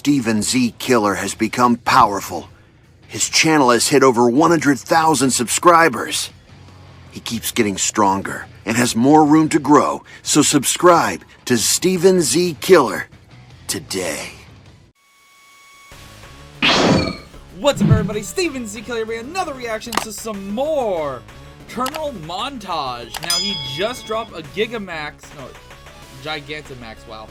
Steven Z Killer has become powerful. His channel has hit over 100,000 subscribers. He keeps getting stronger and has more room to grow, so subscribe to Steven Z Killer today. What's up, everybody? Steven Z Killer here, another reaction to some more Colonel Montage. Now, he just dropped a Gigantamax, wow.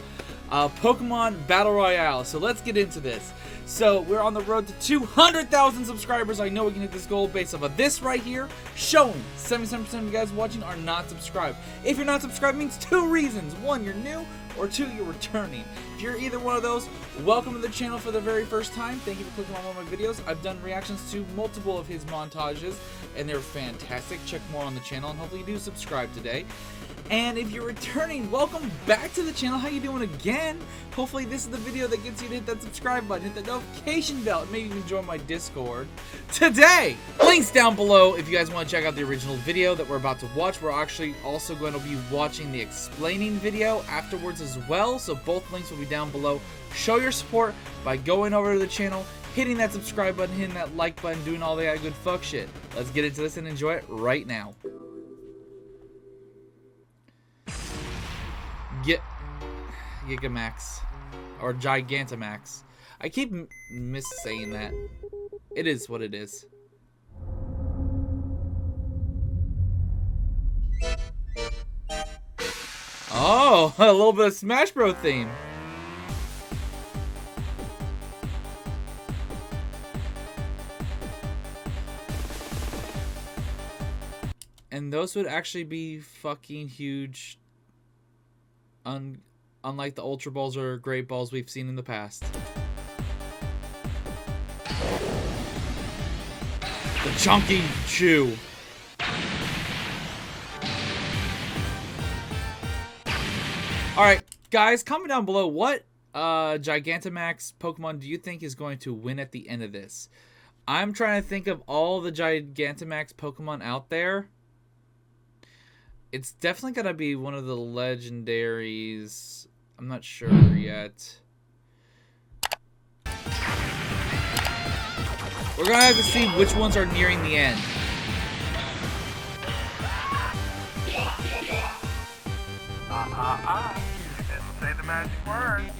Pokemon Battle Royale. So let's get into this. So we're on the road to 200,000 subscribers. I know we can hit this goal based off of this right here, showing 77% of you guys watching are not subscribed. If you're not subscribed, it means two reasons. One, you're new, or two, you're returning. If you're either one of those, welcome to the channel for the very first time. Thank you for clicking on one of my videos. I've done reactions to multiple of his montages, and they're fantastic. Check more on the channel, and hopefully you do subscribe today. And if you're returning, welcome back to the channel. How you doing again? Hopefully this is the video that gets you to hit that subscribe button, hit the notification bell, and maybe even join my Discord today. Links down below if you guys want to check out the original video that we're about to watch. We're actually also going to be watching the explaining video afterwards as well, so both links will be down below. Show your support by going over to the channel, hitting that subscribe button, hitting that like button, doing all that good fuck shit. Let's get into this and enjoy it right now. Gigamax or Gigantamax. I keep saying that. It is what it is. Oh, a little bit of Smash Bros theme. And those would actually be fucking huge. Unlike the Ultra Balls or Great Balls we've seen in the past. The Chunky Chew. Alright, guys, comment down below what Gigantamax Pokemon do you think is going to win at the end of this? I'm trying to think of all the Gigantamax Pokemon out there. It's definitely gotta be one of the legendaries. I'm not sure yet. We're gonna have to see which ones are nearing the end. Say the magic word.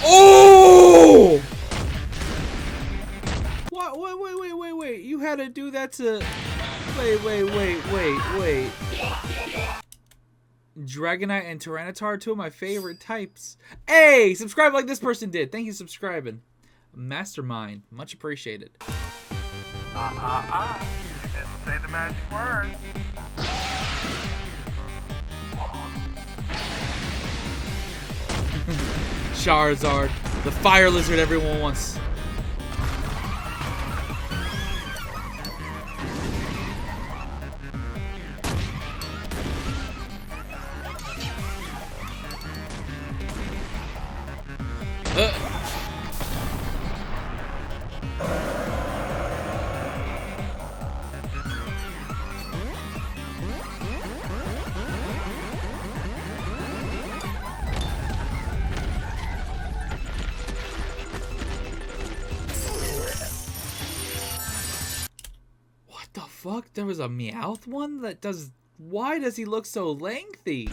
Oh! What? Wait. You had to do that to... Wait. Dragonite and Tyranitar are two of my favorite types. Hey! Subscribe like this person did. Thank you for subscribing. Mastermind. Much appreciated. Say the magic word. Charizard. The fire lizard everyone wants. What the fuck? There was a Meowth one that does... Why does he look so lengthy?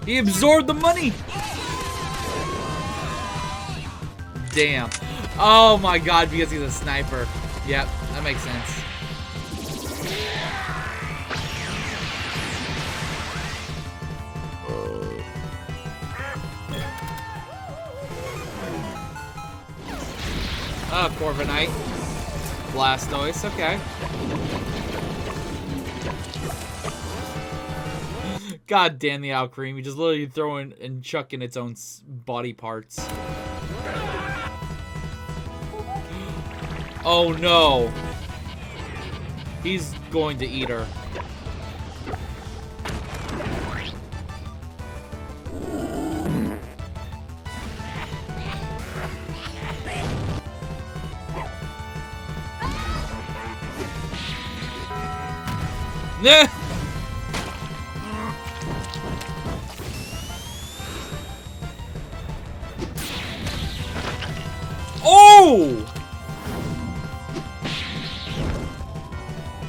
He absorbed the money. Damn. Oh my god, because he's a sniper. Yep, that makes sense. Corviknight. Blastoise, okay. God damn the Alcremie, just literally throwing and chucking its own body parts. Oh no. He's going to eat her. Oh!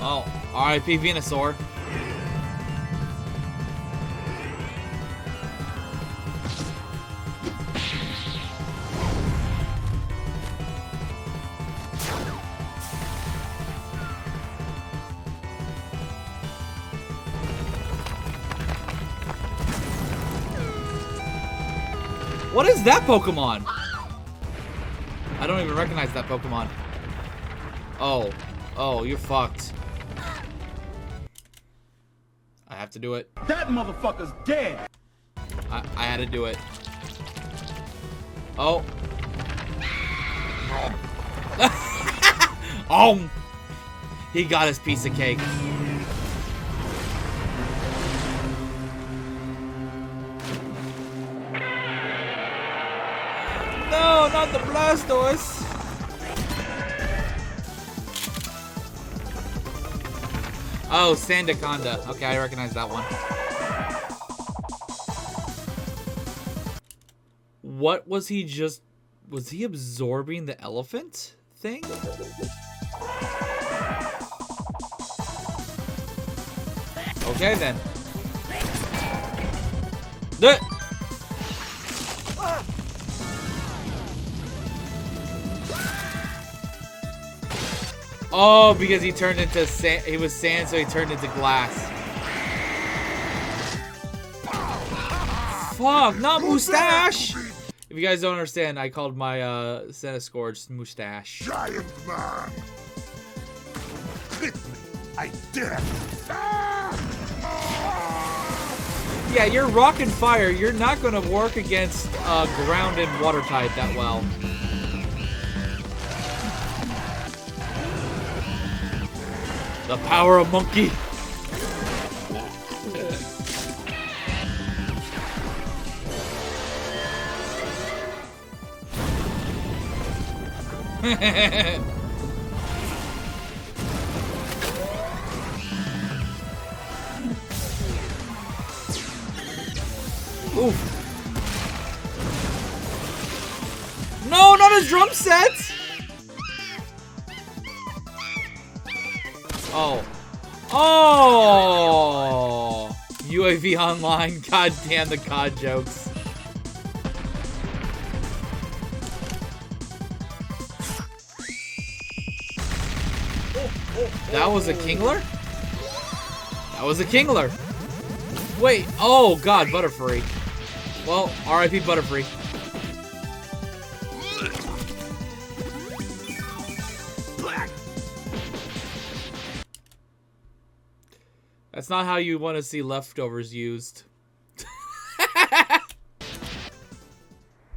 Oh, R.I.P. Venusaur. What is that Pokemon? I don't even recognize that Pokemon. Oh. Oh, you're fucked. I have to do it. That motherfucker's dead! I had to do it. Oh. Oh! He got his piece of cake. No, not the Blastoise. Oh, Sandaconda. Okay, I recognize that one. What was he just... Was he absorbing the elephant thing? Okay, then. Oh, because he turned into sand. He was sand, so he turned into glass. Fuck, not mustache! If you guys don't understand, I called my Centiskorch mustache. Giant man! Hit me! I dare! Yeah, you're rock and fire. You're not gonna work against ground and water type that well. The power of monkey. Oof. No, not his drum set! Oh. Oh! UAV online. God damn the COD jokes. That was a Kingler? That was a Kingler. Wait. Oh, God. Butterfree. Well, RIP Butterfree. That's not how you want to see leftovers used.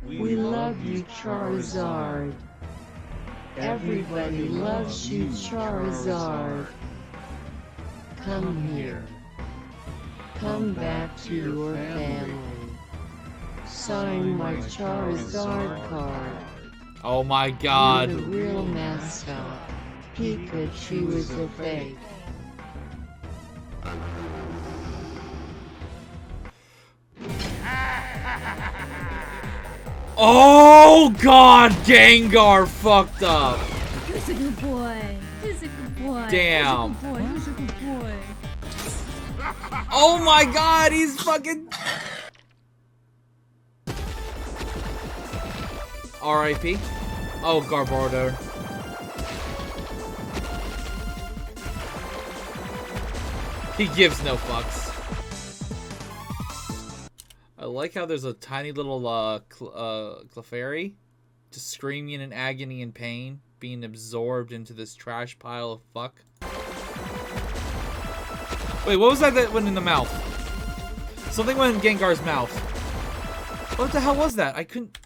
We love you, Charizard. Everybody loves you, Charizard. Come here. Come back to your family. Sign my Charizard card. Oh my God. You're the real mascot. Pikachu is a fake. Oh God, Gengar fucked up. Who's a good boy? Who's a good boy? Damn. Who's a good boy? Oh my God, he's fucking. R.I.P. Oh, Garbodor. He gives no fucks. I like how there's a tiny little Clefairy just screaming in agony and pain, being absorbed into this trash pile of fuck. Wait, what was that went in the mouth? Something went in Gengar's mouth. What the hell was that? I couldn't...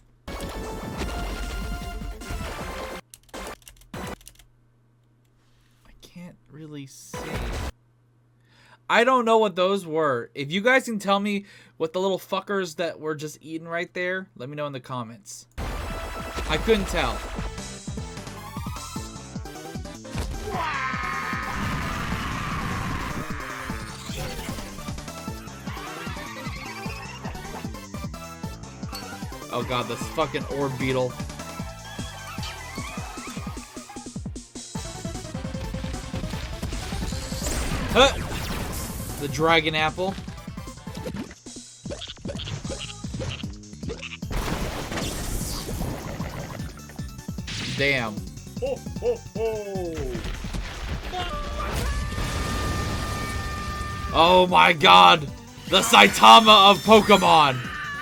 I can't really see. I don't know what those were. If you guys can tell me what the little fuckers that were just eating right there, let me know in the comments. I couldn't tell. Oh god, this fucking orb beetle. Huh! The dragon apple. Damn. Ho, ho, ho. Oh my god! The Saitama of Pokemon!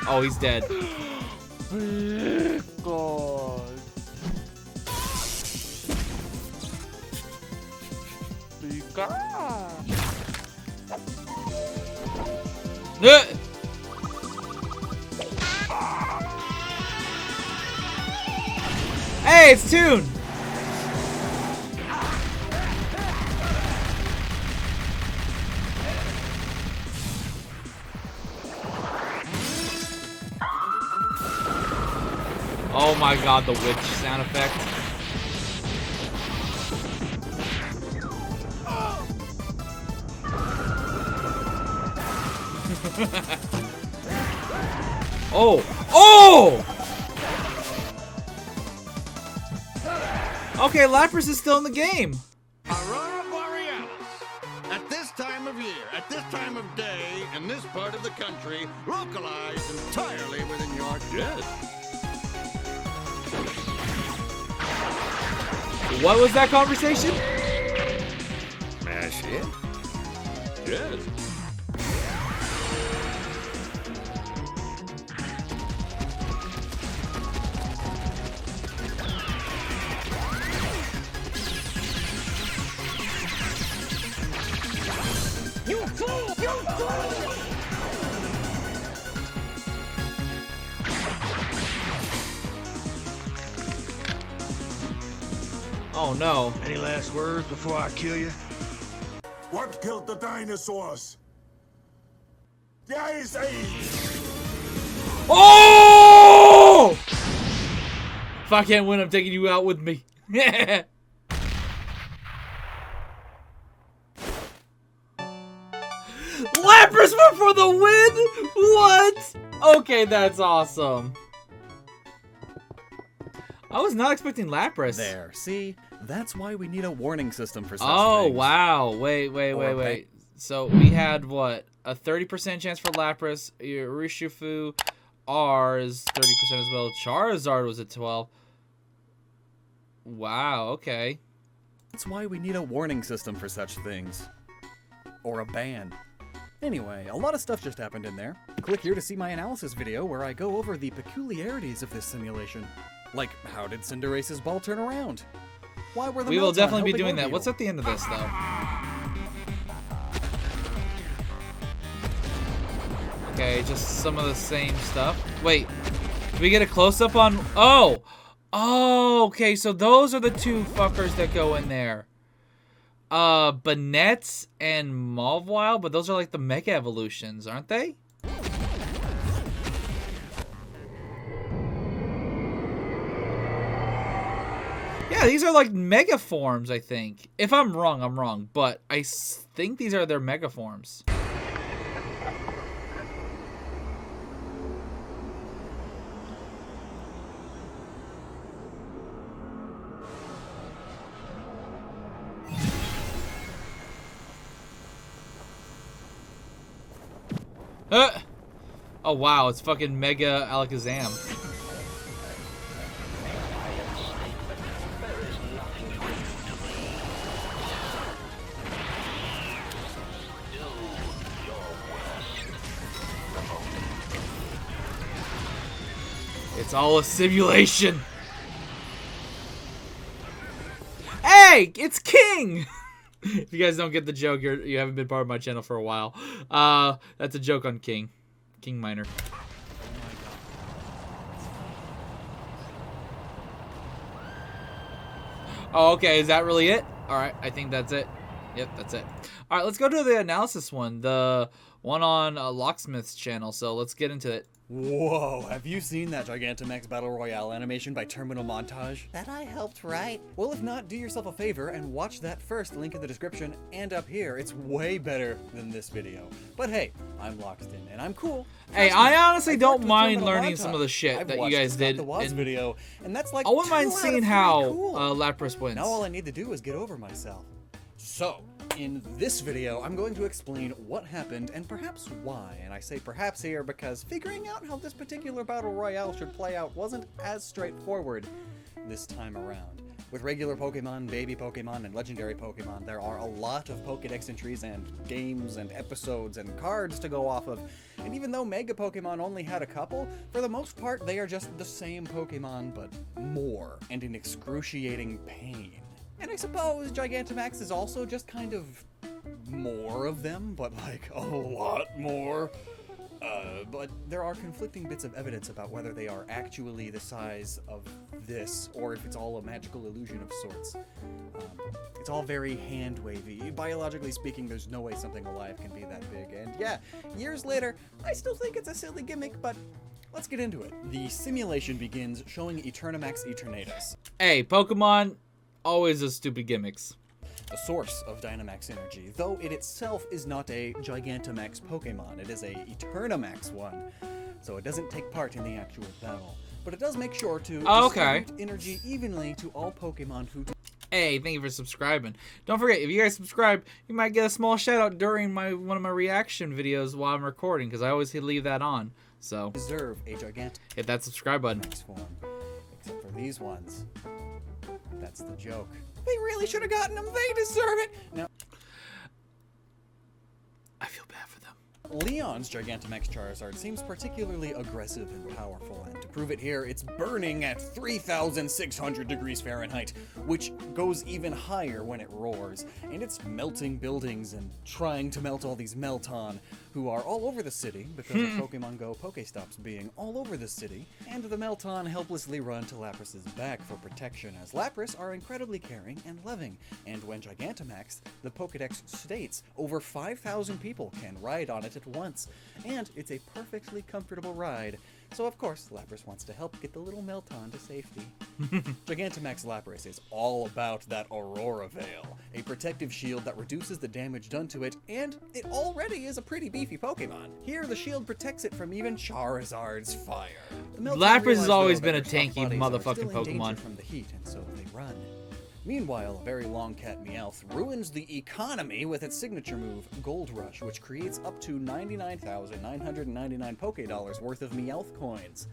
Oh, he's dead. God. Hey, it's Toon! Oh my god, the witch sound effect. Oh! Oh! Okay, Lapras is still in the game. Aurora Borealis. At this time of year, at this time of day, in this part of the country, localized entirely within your jet. What was that conversation? Smash it. Yes. You fool! You fool! Oh no. Any last words before I kill you? What killed the dinosaurs? The Ice Age! Oh! If I can't win, I'm taking you out with me. Lapras went for the win? What? Okay, that's awesome. I was not expecting Lapras. There, see? That's why we need a warning system for such Oh, things. wow. Wait. So we had, what, a 30% chance for Lapras. Urshifu, ours, 30% as well. Charizard was at 12. Wow, okay. That's why we need a warning system for such things. Or a ban. Anyway, a lot of stuff just happened in there. Click here to see my analysis video where I go over the peculiarities of this simulation. Like, how did Cinderace's ball turn around? Why were the We will Melton definitely be helping doing that. Orbeez? What's at the end of this, though? Okay, just some of the same stuff. Wait, do we get a close-up on... Oh! Oh, okay, so those are the two fuckers that go in there. Banette and Mauvile, but those are like the Mega Evolutions, aren't they? Yeah, these are like Mega Forms, I think. If I'm wrong, I'm wrong, but I think these are their Mega Forms. Oh wow, it's fucking Mega Alakazam. It's all a simulation. Hey, it's King! If you guys don't get the joke, you haven't been part of my channel for a while. That's a joke on King. King Miner. Oh, okay. Is that really it? Alright, I think that's it. Yep, that's it. Alright, let's go to the analysis one. The one on Locksmith's channel. So let's get into it. Whoa, have you seen that Gigantamax Battle Royale animation by Terminal Montage? That I helped write. Well, if not, do yourself a favor and watch that first, link in the description and up here. It's way better than this video. But hey, I'm locked in and I'm cool. Hey, Trust me, I honestly I've don't worked with mind Terminal learning Montage. some of the shit I've that you watched guys did the Woz in- video, and that's like I wouldn't 2 mind out of seeing 3 how cool. Lapras wins. Now all I need to do is get over myself. So, in this video, I'm going to explain what happened and perhaps why. And I say perhaps here because figuring out how this particular battle royale should play out wasn't as straightforward this time around. With regular Pokemon, baby Pokemon, and legendary Pokemon, there are a lot of Pokedex entries and games and episodes and cards to go off of. And even though Mega Pokemon only had a couple, for the most part, they are just the same Pokemon, but more, and in excruciating pain. And I suppose Gigantamax is also just kind of more of them, but like a lot more. But there are conflicting bits of evidence about whether they are actually the size of this, or if it's all a magical illusion of sorts. It's all very hand-wavy. Biologically speaking, there's no way something alive can be that big. And yeah, years later, I still think it's a silly gimmick, but let's get into it. The simulation begins showing Eternamax Eternatus, Hey, Pokemon, always those stupid gimmicks. the source of Dynamax energy, though it itself is not a Gigantamax Pokemon. It is a Eternamax one, so it doesn't take part in the actual battle. But it does make sure to distribute energy evenly to all Pokemon who Hey, thank you for subscribing. Don't forget, if you guys subscribe, you might get a small shout out during one of my reaction videos while I'm recording, because I always leave that on. So deserve a Gigantamax hit that subscribe button. form. Except for these ones. That's the joke. They really should have gotten them. They deserve it. Now, I feel bad for them. Leon's Gigantamax Charizard seems particularly aggressive and powerful, and to prove it here, it's burning at 3,600 degrees Fahrenheit, which goes even higher when it roars, and it's melting buildings and trying to melt all these Melton, who are all over the city because of Pokemon Go Pokestops being all over the city, and the Melton helplessly run to Lapras's back for protection, as Lapras are incredibly caring and loving, and when Gigantamax, the Pokedex states over 5,000 people can ride on it at once, and it's a perfectly comfortable ride. So of course, Lapras wants to help get the little Melton to safety. Gigantamax Lapras is all about that Aurora Veil, a protective shield that reduces the damage done to it, and it already is a pretty beefy Pokemon. Here, the shield protects it from even Charizard's fire. The Melton Lapras has realize, always though, been that a their tough tanky bodies are motherfucking still in danger Pokemon. from the heat, and so they run. Meanwhile, a very long cat Meowth ruins the economy with its signature move, Gold Rush, which creates up to 99,999 Poké-Dollars worth of Meowth coins.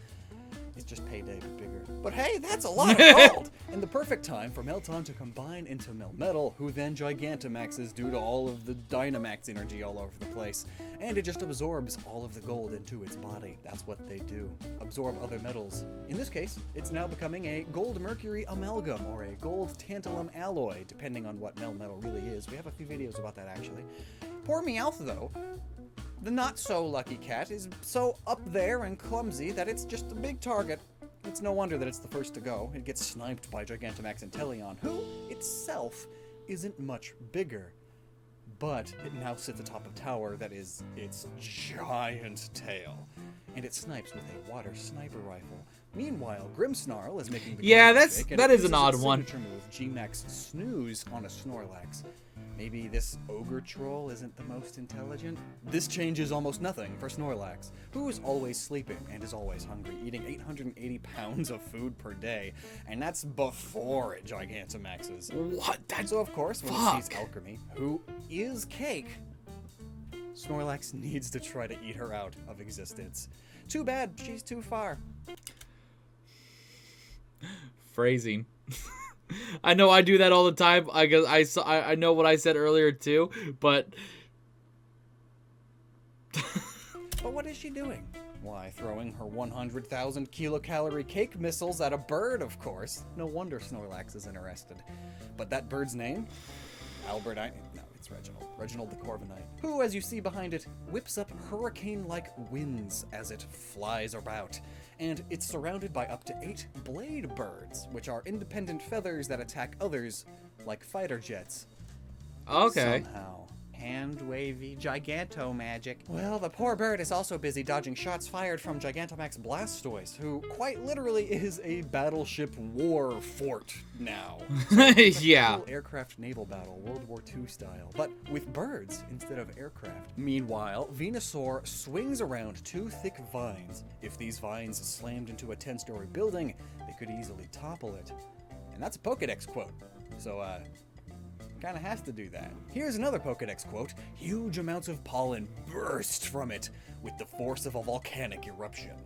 It's just payday but bigger. But hey, that's a lot of gold! And the perfect time for Melton to combine into Melmetal, who then Gigantamaxes due to all of the Dynamax energy all over the place. And it just absorbs all of the gold into its body. That's what they do. Absorb other metals. In this case, it's now becoming a gold mercury amalgam, or a gold tantalum alloy, depending on what Melmetal really is. We have a few videos about that, actually. Poor Meowth, though, the not-so-lucky cat, is so up there and clumsy that it's just a big target. It's no wonder that it's the first to go. It gets sniped by Gigantamax Inteleon, who, itself, isn't much bigger. But it now sits atop a tower that is its giant tail. And it snipes with a water sniper rifle. Meanwhile, Grimmsnarl is making the Yeah, grand that's- shake, and that it is an uses odd its one. signature move, G-Max Snooze, on a Snorlax. Maybe this ogre troll isn't the most intelligent? This changes almost nothing for Snorlax, who is always sleeping and is always hungry, eating 880 pounds of food per day, and that's before it Gigantamaxes. What? That's So of course, when fuck. it sees Alchemy, who is Cake, Snorlax needs to try to eat her out of existence. Too bad, she's too far. phrasing. I know I do that all the time. I guess I know what I said earlier too, but But what is she doing? Why, throwing her 100,000 kilocalorie cake missiles at a bird, of course. No wonder Snorlax is interested. But that bird's name? Albert No, it's Reginald. Reginald the Corviknight, who, as you see behind it, whips up hurricane-like winds as it flies about. And it's surrounded by up to 8 blade birds, which are independent feathers that attack others, like fighter jets. okay. Somehow. hand-wavy Giganto-magic. Well, the poor bird is also busy dodging shots fired from Gigantamax Blastoise, who quite literally is a battleship war fort now. Yeah. Full aircraft naval battle, World War II style, but with birds instead of aircraft. Meanwhile, Venusaur swings around 2 thick vines. If these vines slammed into a 10-story building, they could easily topple it. And that's a Pokédex quote, so kind of has to do that. Here's another Pokédex quote. Huge amounts of pollen burst from it with the force of a volcanic eruption.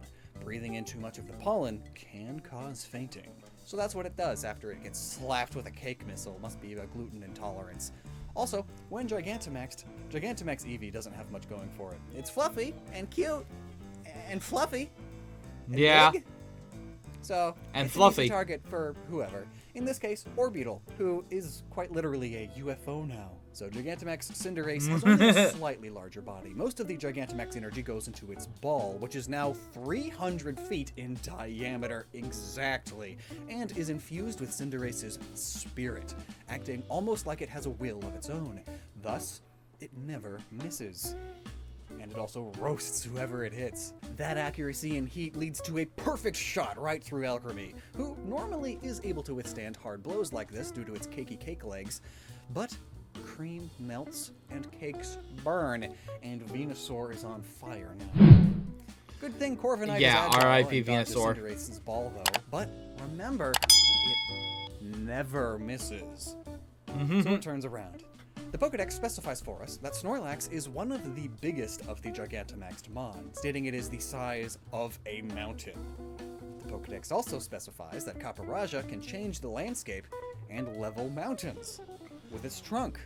Breathing in too much of the pollen can cause fainting. So that's what it does after it gets slapped with a cake missile. Must be a gluten intolerance. Also, when Gigantamax Eevee doesn't have much going for it. It's fluffy and cute and fluffy and yeah. big. So, and it's fluffy. An easy target for whoever. In this case, Orbeetle, who is quite literally a UFO now. So Gigantamax Cinderace has only a slightly larger body. Most of the Gigantamax energy goes into its ball, which is now 300 feet in diameter exactly, and is infused with Cinderace's spirit, acting almost like it has a will of its own. Thus, it never misses. And it also roasts whoever it hits. That accuracy and heat leads to a perfect shot right through Alchemy, who normally is able to withstand hard blows like this due to its cakey cake legs. But cream melts and cakes burn, and Venusaur is on fire now. Good thing Corviknight is agile R.I.P. and dodges Venusaur. Cinderace's ball though. But remember, it never misses. So it turns around. The Pokédex specifies for us that Snorlax is one of the biggest of the Gigantamaxed Mon, stating it is the size of a mountain. The Pokédex also specifies that Caparaja can change the landscape and level mountains with its trunk.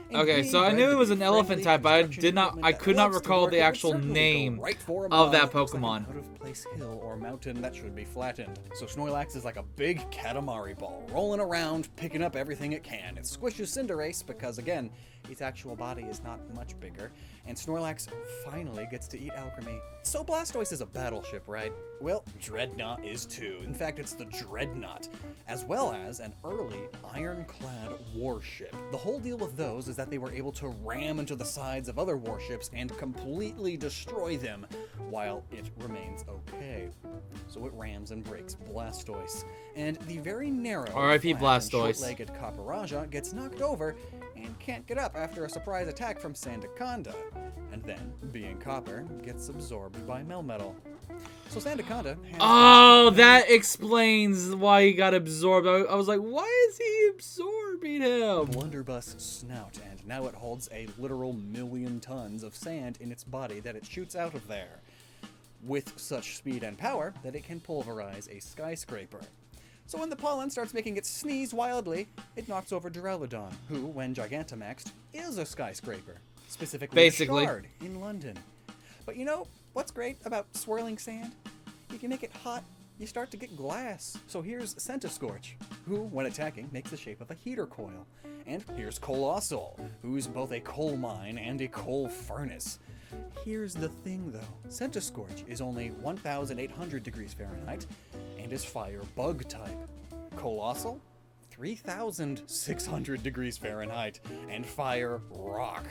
And Okay, being so I knew bred it was to an be elephant friendly type, but construction equipment I that could not loves to recall work, the it would actual certainly go name right for a of that Mon. Looks like Pokemon. an out-of-place hill or mountain that should be flattened. So Snorlax is like a big Katamari ball, rolling around, picking up everything it can. It squishes Cinderace because, again, its actual body is not much bigger, and Snorlax finally gets to eat Alchemy. So Blastoise is a battleship, right? Well, Dreadnought is too. In fact, it's the Dreadnought, as well as an early ironclad warship. The whole deal with those is that they were able to ram into the sides of other warships and completely destroy them, while it remains okay. So it rams and breaks Blastoise. And the very narrow, R.I.P. flat, and Blastoise. short-legged Caparaja gets knocked over and can't get up after a surprise attack from Sandaconda, and then, being copper, gets absorbed by Melmetal. So Sandaconda has... Oh, that explains why he got absorbed. I was like, why is he absorbing him? blunderbuss snout, and now it holds a literal 1,000,000 tons of sand in its body that it shoots out of there, with such speed and power that it can pulverize a skyscraper. So when the pollen starts making it sneeze wildly, it knocks over Duraludon, who, when Gigantamaxed, is a skyscraper. Specifically Basically. a shard in London. But you know what's great about swirling sand? You can make it hot, you start to get glass. So here's Centiskorch, who, when attacking, makes the shape of a heater coil. And here's Colossal, who's both a coal mine and a coal furnace. Here's the thing though, Centiskorch is only 1,800 degrees Fahrenheit and is fire bug type. Colossal, 3,600 degrees Fahrenheit and fire rock.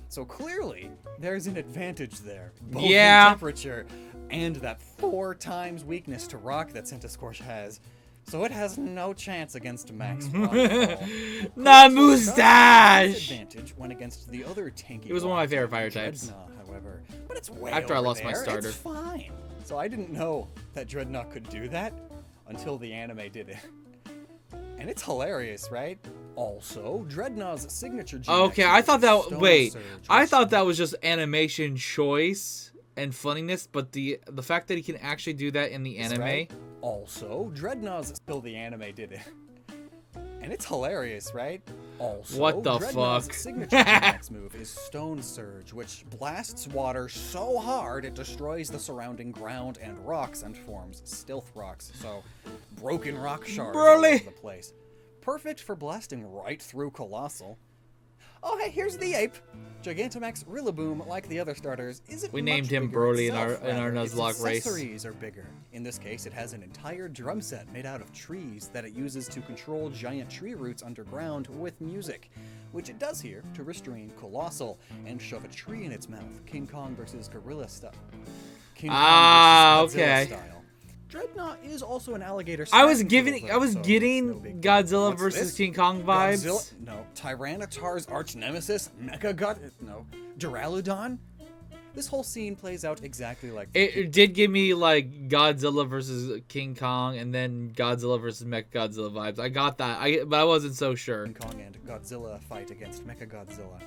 So clearly, there's an advantage there, both Yeah. in temperature and that 4 times weakness to rock that Centiskorch has. So it has no chance against Max Rock at all. Not Colossal mustache! disadvantage when against the other tanky. It was one of my favorite fire types. Dreadnought, however, but it's way After I over lost my there. starter. It's fine. So I didn't know that Dreadnought could do that until the anime did it. And it's hilarious, right? Also, Dreadnought's signature GX Okay, I thought that. Stone Wait, Surge, I which- thought that was just animation choice and funniness, but the fact that he can actually do that in the anime. Right? Also, Dreadnought's still the anime did it. And it's hilarious, right? Also, What the Dreadnought's fuck? signature GX move is Stone Surge, which blasts water so hard it destroys the surrounding ground and rocks and forms stealth rocks. So, broken rock shards all Broly. over the place. Perfect for blasting right through Colossal. Oh, hey, here's the ape. Gigantamax Rillaboom, like the other starters, isn't We much named him bigger Brody itself, in our rather, its Nuzlocke race. accessories are bigger. In this case, it has an entire drum set made out of trees that it uses to control giant tree roots underground with music, which it does here to restrain Colossal and shove a tree in its mouth. King Kong versus Gorilla style. King Kong versus Godzilla okay. style. Dreadnought is also an alligator. I was getting getting Godzilla versus King Kong vibes. No. Tyranitar's arch nemesis, Mechagod. No. Duraludon. This whole scene plays out exactly like It did give me like Godzilla versus King Kong and then Godzilla versus Mechagodzilla vibes. I got that, but I wasn't so sure. King Kong and Godzilla fight against Mechagodzilla.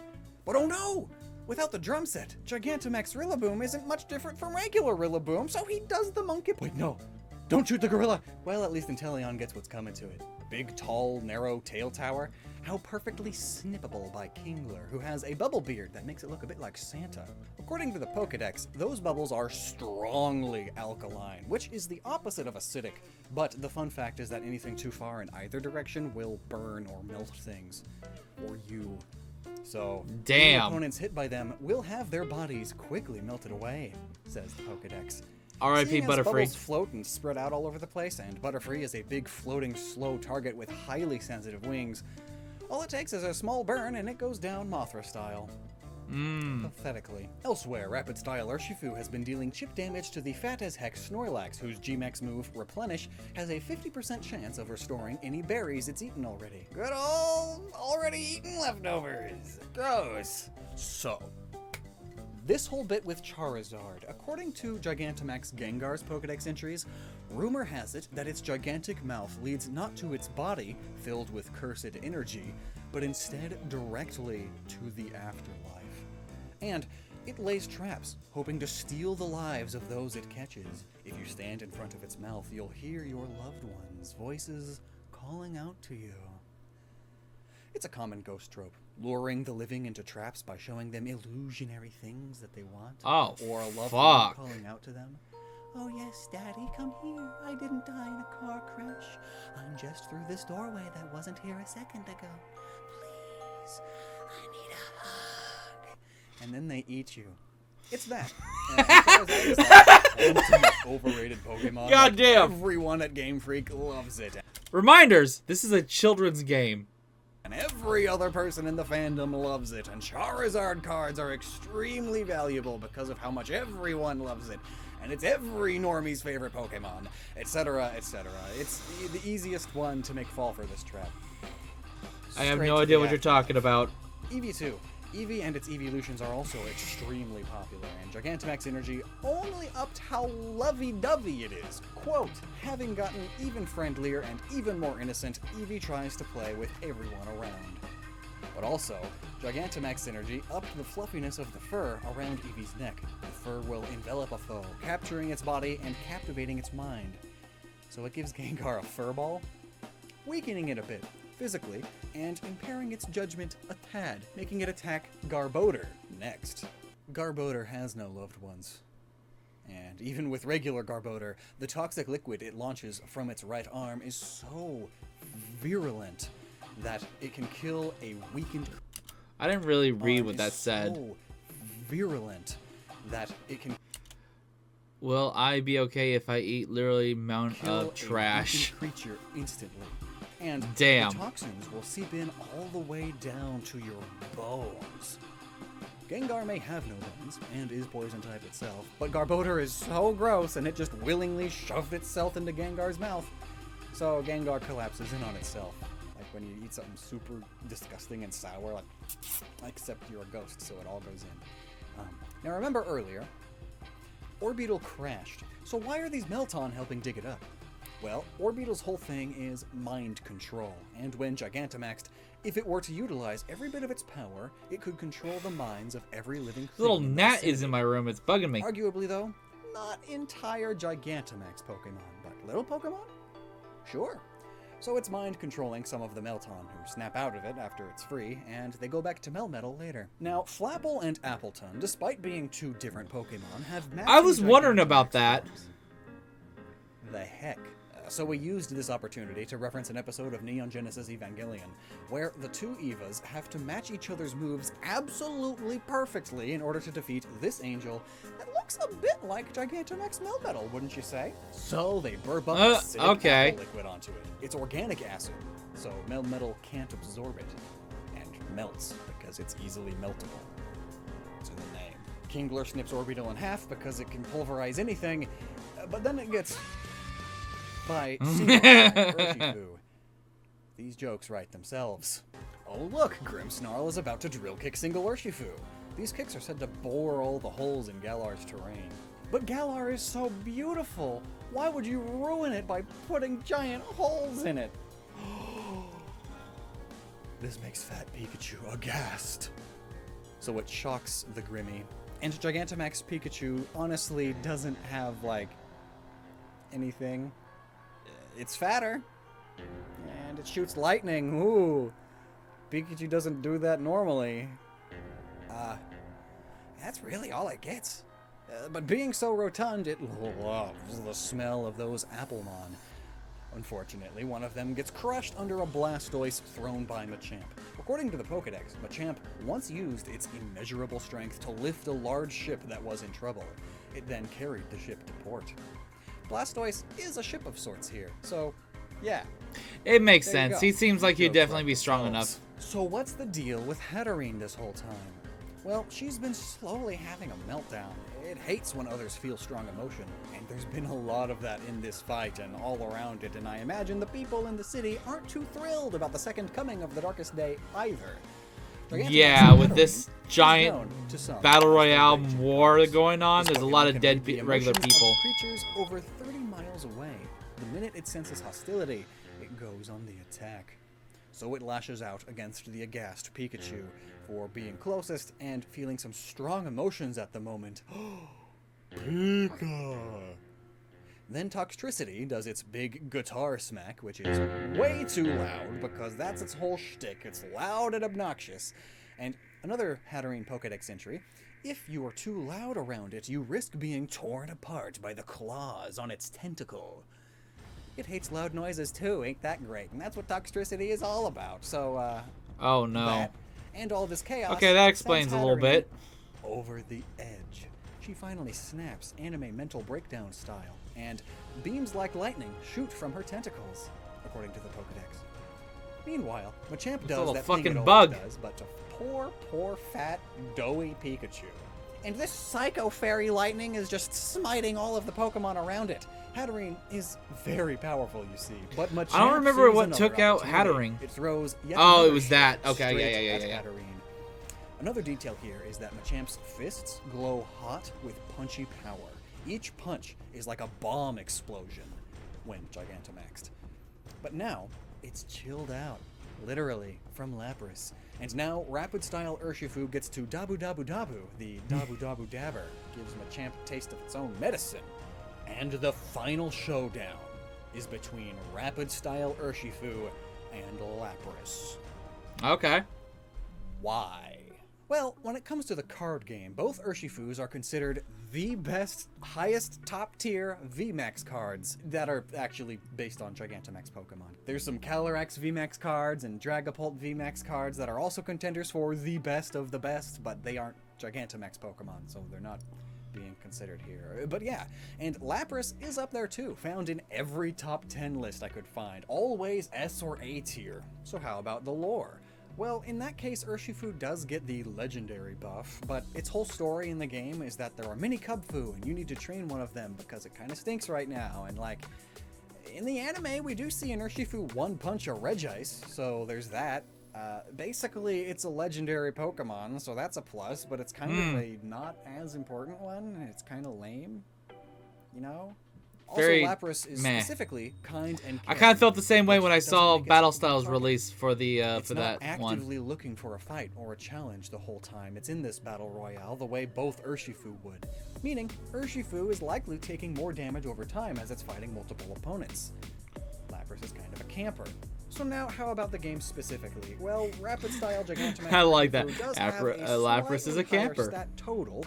But oh no! Without the drum set, Gigantamax Rillaboom isn't much different from regular Rillaboom, so he does the monkey. Wait, no. Don't shoot the gorilla! Well, at least Inteleon gets what's coming to it. Big, tall, narrow tail tower. How perfectly snippable by Kingler, who has a bubble beard that makes it look a bit like Santa. According to the Pokedex, those bubbles are strongly alkaline, which is the opposite of acidic, but the fun fact is that anything too far in either direction will burn or melt things. Or you. So, damn. any opponents hit by them will have their bodies quickly melted away, says the Pokedex. R.I.P. Seeing as Butterfree. bubbles float and spread out all over the place, and Butterfree is a big floating slow target with highly sensitive wings, all it takes is a small burn and it goes down Mothra style. Pathetically. Elsewhere, Rapid Style Urshifu has been dealing chip damage to the fat-as-heck Snorlax, whose G-Max move, Replenish, has a 50% chance of restoring any berries it's eaten already. Good old already eaten leftovers. Gross. So, this whole bit with Charizard, according to Gigantamax Gengar's Pokedex entries, rumor has it that its gigantic mouth leads not to its body, filled with cursed energy, but instead directly to the afterlife. And it lays traps, hoping to steal the lives of those it catches. If you stand in front of its mouth, you'll hear your loved ones' voices calling out to you. It's a common ghost trope, luring the living into traps by showing them illusionary things that they want. Oh, or a loved fuck. one calling out to them. Oh yes, Daddy, come here. I didn't die in a car crash. I'm just through this doorway that wasn't here a second ago. Please, I need a hug. And then they eat you. It's that. Ultimate overrated Pokemon. Goddamn. Everyone at Game Freak loves it. Reminders, this is a children's game. And every other person in the fandom loves it. And Charizard cards are extremely valuable because of how much everyone loves it. And it's every normie's favorite Pokemon, etc., etc. It's the easiest one to make fall for this trap. I have Straight no to idea the what you're talking about. Eevee 2. Eevee and its evolutions are also extremely popular, and Gigantamax Energy only upped how lovey-dovey it is. Quote, having gotten even friendlier and even more innocent, Eevee tries to play with everyone around. But also, Gigantamax Energy upped the fluffiness of the fur around Eevee's neck. The fur will envelop a foe, capturing its body and captivating its mind. So it gives Gengar a fur ball, weakening it a bit physically, and impairing its judgment a tad, making it attack Garbodor next. Garbodor has no loved ones. And even with regular Garbodor, the toxic liquid it launches from its right arm is so virulent that it can kill a weakened... I didn't really read what that said. So virulent that it can Will I be okay if I eat literally amount kill of trash? a weakened creature instantly. And Damn. the toxins will seep in all the way down to your bones. Gengar may have no bones, and is poison type itself, but Garbodor is so gross and it just willingly shoved itself into Gengar's mouth. So Gengar collapses in on itself. Like when you eat something super disgusting and sour, like, except you're a ghost, so it all goes in. Now remember earlier, Orbeetle crashed, so why are these Melton helping dig it up? Well, Orbeetle's whole thing is mind control, and when Gigantamaxed, if it were to utilize every bit of its power, it could control the minds of every living thing. Little in the gnat vicinity. is in my room. It's bugging me. Arguably, though, not entire Gigantamax Pokemon, but little Pokemon? Sure. So it's mind controlling some of the Melton who snap out of it after it's free, and they go back to Melmetal later. Now, Flapple and Appleton, despite being two different Pokemon, have matching I was wondering Gigantamax about that. forms. The heck? So we used this opportunity to reference an episode of Neon Genesis Evangelion, where the two Evas have to match each other's moves absolutely perfectly in order to defeat this angel that looks a bit like Gigantamax Melmetal, wouldn't you say? So they burp up acidic okay. apple liquid onto it. It's organic acid, so Melmetal can't absorb it, and melts because it's easily meltable. It's in the name. Kingler snips Orbital in half because it can pulverize anything, but then it gets by Urshifu. These jokes write themselves. Oh look, Grimmsnarl is about to drill kick single Urshifu. These kicks are said to bore all the holes in Galar's terrain. But Galar is so beautiful. Why would you ruin it by putting giant holes in it? This makes Fat Pikachu aghast. So it shocks the Grimmy. And Gigantamax Pikachu honestly doesn't have, like, anything. It's fatter. And it shoots lightning. Ooh. Pikachu doesn't do that normally. That's really all it gets. But being so rotund, it loves the smell of those Applemon. Unfortunately, one of them gets crushed under a Blastoise thrown by Machamp. According to the Pokédex, Machamp once used its immeasurable strength to lift a large ship that was in trouble. It then carried the ship to port. Blastoise is a ship of sorts here, so yeah. It makes There you sense. go. He seems like he'd Jokes definitely like be strong themselves. enough. So what's the deal with Hatterene this whole time? Well, she's been slowly having a meltdown. It hates when others feel strong emotion, and there's been a lot of that in this fight and all around it, and I imagine the people in the city aren't too thrilled about the second coming of the Darkest Day either. Yeah, with this Hatterene is giant known to some Battle as the Royale Raging war Forest. going on, This there's a lot Pokemon of can dead read the regular emotions of people. Creatures over 30 miles away. The minute it senses hostility, it goes on the attack. So it lashes out against the aghast Pikachu for being closest and feeling some strong emotions at the moment. Pika! Then Toxtricity does its big guitar smack, which is way too loud because that's its whole shtick. It's loud and obnoxious. And another Hatterene Pokédex entry, if you are too loud around it, you risk being torn apart by the claws on its tentacle. It hates loud noises too, ain't that great? And that's what Toxtricity is all about. So, Oh no. that and all this chaos. Okay, that explains sends a little Hatterene bit. over the edge. She finally snaps anime mental breakdown style, and beams like lightning shoot from her tentacles, according to the Pokédex. Meanwhile, Machamp does little that thing fucking it bug. always does, but to poor, fat, doughy Pikachu. And this Psycho Fairy lightning is just smiting all of the Pokemon around it. Hatterene is very powerful, you see, but Machamp I don't remember sees what another took out opportunity. Hatterene. It throws yet Oh, it another was that. shot Okay, straight yeah. at Hatterene. Another detail here is that Machamp's fists glow hot with punchy power. Each punch is like a bomb explosion when Gigantamaxed. But now, it's chilled out, literally, from Lapras. And now, Rapid Style Urshifu gets to Dabu Dabu Dabu, the Dabu Dabu Dabber, gives Machamp a taste of its own medicine. And the final showdown is between Rapid Style Urshifu and Lapras. Okay. Why? Well, when it comes to the card game, both Urshifus are considered the best, highest top tier VMAX cards that are actually based on Gigantamax Pokemon. There's some Calyrex VMAX cards and Dragapult VMAX cards that are also contenders for the best of the best, but they aren't Gigantamax Pokemon, so they're not being considered here. But yeah, and Lapras is up there too, found in every top 10 list I could find, always S or A tier. So how about the lore? Well, in that case, Urshifu does get the legendary buff, but its whole story in the game is that there are many Cubfu, and you need to train one of them because it kind of stinks right now, and like, in the anime, we do see an Urshifu one-punch a Regice, so there's that. Basically, it's a legendary Pokemon, so that's a plus, but it's kind of a not as important one, and it's kind of lame, you know? Also, Very Lapras is meh. specifically kind and I kind caring, of felt the same way which when I doesn't saw make it Battle super Styles target. release for the It's for not that one. actively looking for a fight or a challenge the whole time. It's in this battle royale the way both Urshifu would. Meaning, Urshifu is likely taking more damage over time as it's fighting multiple opponents. Lapras is kind of a camper. So now, how about the game specifically? Well, Rapid Style Gigantamax I like that. Urshifu does Lapras have a is a slightly higher camper. stat total,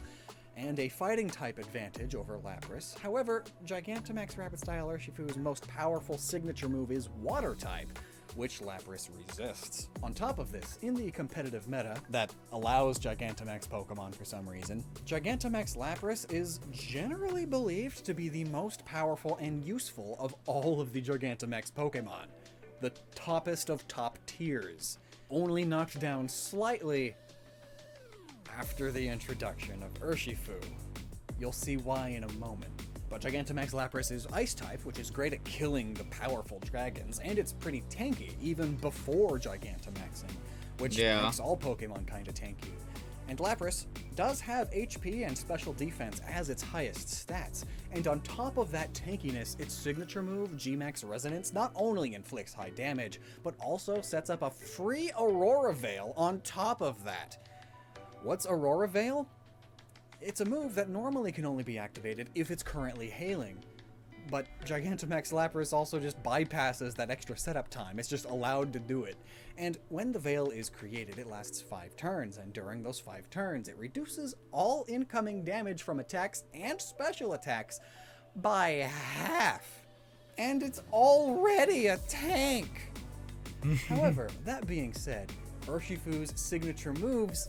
and a fighting type advantage over Lapras. However, Gigantamax Rapid Style Urshifu's most powerful signature move is Water type, which Lapras resists. On top of this, in the competitive meta that allows Gigantamax Pokemon for some reason, Gigantamax Lapras is generally believed to be the most powerful and useful of all of the Gigantamax Pokemon. The toppest of top tiers, only knocked down slightly after the introduction of Urshifu. You'll see why in a moment. But Gigantamax Lapras is Ice type, which is great at killing the powerful dragons, and it's pretty tanky even before Gigantamaxing, which makes all Pokemon kinda tanky. And Lapras does have HP and special defense as its highest stats, and on top of that tankiness, its signature move, G-Max Resonance, not only inflicts high damage, but also sets up a free Aurora Veil on top of that. What's Aurora Veil? It's a move that normally can only be activated if it's currently hailing, but Gigantamax Lapras also just bypasses that extra setup time. It's just allowed to do it. And when the Veil is created, it lasts 5 turns, and during those 5 turns, it reduces all incoming damage from attacks and special attacks by half. And it's already a tank! However, that being said, Urshifu's signature moves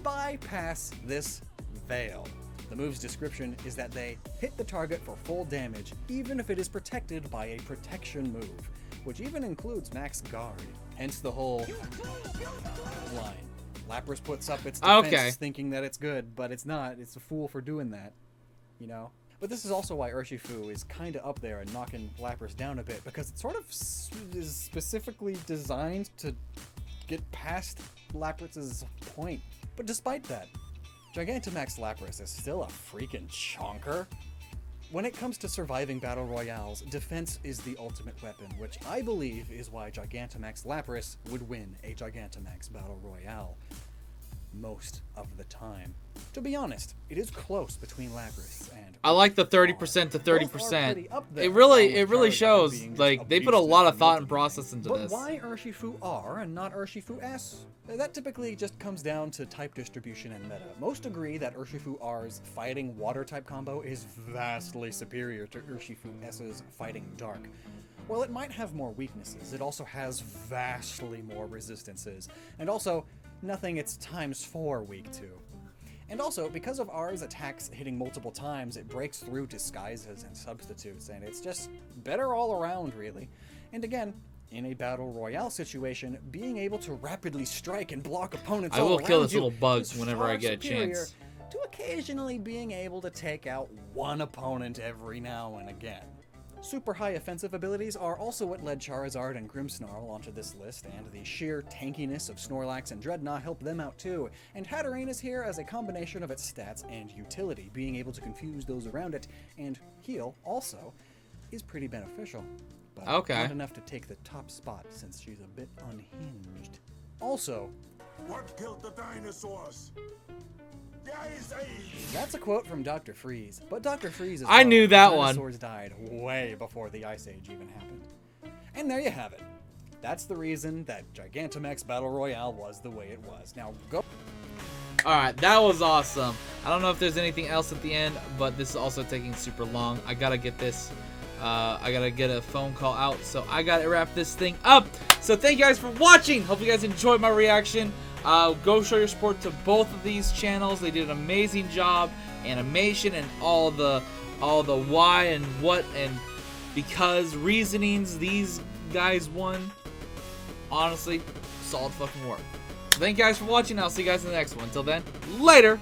bypass this Veil. The move's description is that they hit the target for full damage, even if it is protected by a protection move, which even includes Max Guard. Hence the whole line. Lapras puts up its defense thinking that it's good, but it's not. It's a fool for doing that, you know? But this is also why Urshifu is kinda up there and knocking Lapras down a bit, because it sort of is specifically designed to get past Lapras's point. But despite that, Gigantamax Lapras is still a freaking chonker. When it comes to surviving battle royales, defense is the ultimate weapon, which I believe is why Gigantamax Lapras would win a Gigantamax battle royale most of the time. To be honest, it is close between Lapras and I like the 30% to 30%. It really shows like they put a lot of thought and process into this. But why Urshifu R and not Urshifu S? That typically just comes down to type distribution and meta. Most agree that Urshifu R's fighting water type combo is vastly superior to Urshifu S's fighting dark. While it might have more weaknesses, it also has vastly more resistances, and also nothing it's ×4 weak to. And also, because of R's attacks hitting multiple times, it breaks through disguises and substitutes, and it's just better all around, really. And again, in a battle royale situation, being able to rapidly strike and block opponents I will kill this you little bug whenever I get a superior chance. to occasionally being able to take out one opponent every now and again. Super high offensive abilities are also what led Charizard and Grimmsnarl onto this list, and the sheer tankiness of Snorlax and Dreadnought helped them out too. And Hatterene is here as a combination of its stats and utility. Being able to confuse those around it and heal also is pretty beneficial. But not enough to take the top spot since she's a bit unhinged. Also, what killed the dinosaurs? The Ice Age! That's a quote from Dr. Freeze, but Dr. Freeze is I knew that dinosaurs died way before the Ice Age even happened. And there you have it. That's the reason that Gigantamax Battle Royale was the way it was. Now go. Alright, that was awesome. I don't know if there's anything else at the end, but this is also taking super long. I gotta get this. I gotta get a phone call out, so I gotta wrap this thing up. So thank you guys for watching. Hope you guys enjoyed my reaction. Go show your support to both of these channels. They did an amazing job. Animation and all the why and what and because reasonings these guys won. Honestly, solid fucking work. So thank you guys for watching. I'll see you guys in the next one. Until then, later.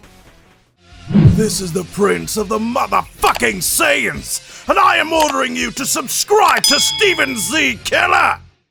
This is the Prince of the motherfucking Saiyans, and I am ordering you to subscribe to Steven Z. Killer!